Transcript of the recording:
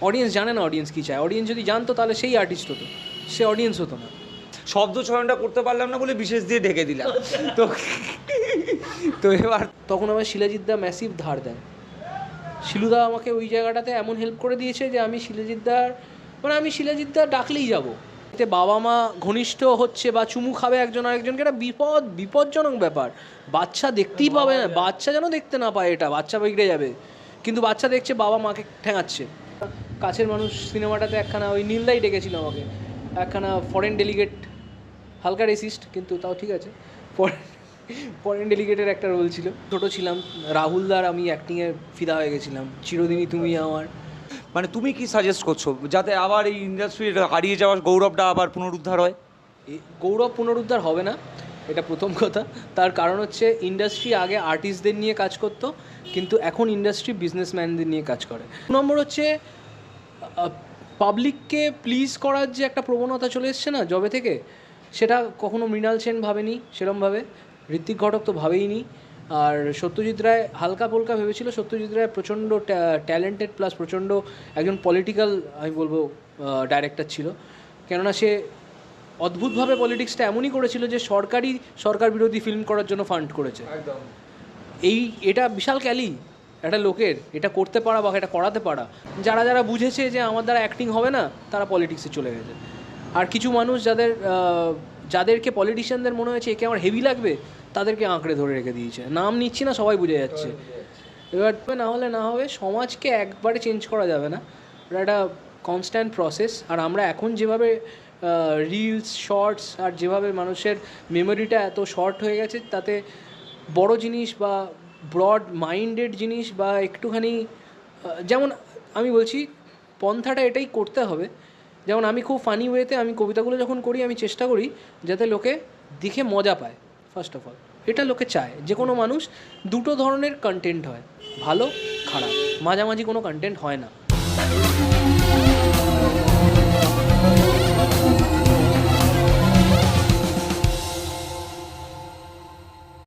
Audience জানে না audience কী চায়। অডিয়েন্স যদি জানতো তাহলে সেই আর্টিস্ট হতো, সে অডিয়েন্স হতো না। শব্দ চয়নটা করতে পারলাম না বলে বিশেষ দিয়ে ঢেকে দিলাম। তো তো এবার তখন আমার শিলাজিৎদা ম্যাসিভ ধার দেয়। শিলুদা আমাকে ওই জায়গাটাতে এমন হেল্প করে দিয়েছে যে আমি শিলাজিৎদার ডাকলেই যাব। এতে বাবা মা ঘনিষ্ঠ হচ্ছে বা চুমু খাবে একজন আরেকজনকে, একটা বিপজ্জনক ব্যাপার। বাচ্চা দেখতেই পাবে না, বাচ্চা যেন দেখতে না পায়, এটা বাচ্চা বিগড়ে যাবে। কিন্তু বাচ্চা দেখছে বাবা মাকে ঠেঙাচ্ছে। কাছের মানুষ সিনেমাটাতে একখানা ওই নীলদাই ডেকেছিল আমাকে, একখানা ফরেন ডেলিগেট, হালকা রেসিস্ট কিন্তু তাও ঠিক আছে, ফরেন ডেলিগেটের একটা রোল ছিল। ছোটো ছিলাম, রাহুলদার আমি অ্যাক্টিংয়ে ফিদা হয়ে গেছিলাম, চিরদিনই তুমি আমার। মানে তুমি কি সাজেস্ট করছো যাতে আবার এই ইন্ডাস্ট্রির হারিয়ে যাওয়ার গৌরবটা আবার পুনরুদ্ধার হয়? গৌরব পুনরুদ্ধার হবে না, এটা প্রথম কথা। তার কারণ হচ্ছে ইন্ডাস্ট্রি আগে আর্টিস্টদের নিয়ে কাজ করতো, কিন্তু এখন ইন্ডাস্ট্রি বিজনেসম্যানদের নিয়ে কাজ করে। 2 নম্বর হচ্ছে পাবলিককে প্লিজ করার যে একটা প্রবণতা চলে এসছে না যবে থেকে, সেটা কখনো মৃণাল সেন ভাবেনি সেরমভাবে, ঋত্বিক ঘটক তো ভাবেইনি। আর সত্যজিৎ রায় হালকা পোলকা ভেবেছিল। সত্যজিৎ রায় প্রচণ্ড ট্যালেন্টেড প্লাস প্রচণ্ড একজন পলিটিক্যাল, আমি বলবো, ডাইরেক্টর ছিল। কেননা সে অদ্ভুতভাবে পলিটিক্সটা এমনই করেছিল যে সরকার বিরোধী ফিল্ম করার জন্য ফান্ড করেছে। একদম। এটা বিশাল ক্যালি একটা লোকের, এটা করতে পারা বা এটা করাতে পারা। যারা বুঝেছে যে আমার দ্বারা অ্যাক্টিং হবে না, তারা পলিটিক্সে চলে গেছে। আর কিছু মানুষ যাদেরকে পলিটিশিয়ানদের মনে হয়েছে একে আমার হেভি লাগবে, তাদেরকে আঁকড়ে ধরে রেখে দিয়েছে। নাম নিচ্ছি না, সবাই বুঝে যাচ্ছে। এবার না হলে না হবে, সমাজকে একবারে চেঞ্জ করা যাবে না, এটা একটা কনস্ট্যান্ট প্রসেস। আর আমরা এখন যেভাবে রিলস শর্টস আর যেভাবে মানুষের মেমোরিটা এত শর্ট হয়ে গেছে, তাতে বড় জিনিস বা ব্রড মাইন্ডেড জিনিস বা একটুখানি, যেমন আমি বলছি পন্থাটা এটাই করতে হবে। যেমন আমি খুব ফানি ওয়েতে আমি কবিতাগুলো যখন করি, আমি চেষ্টা করি যাতে লোকে দেখে মজা পায়। ফার্স্ট অফ অল এটা লোকে চায়, যে কোনো মানুষ দুটো ধরনের কন্টেন্ট হয়, ভালো খারাপ, মাঝামাঝি কোনো কন্টেন্ট হয় না।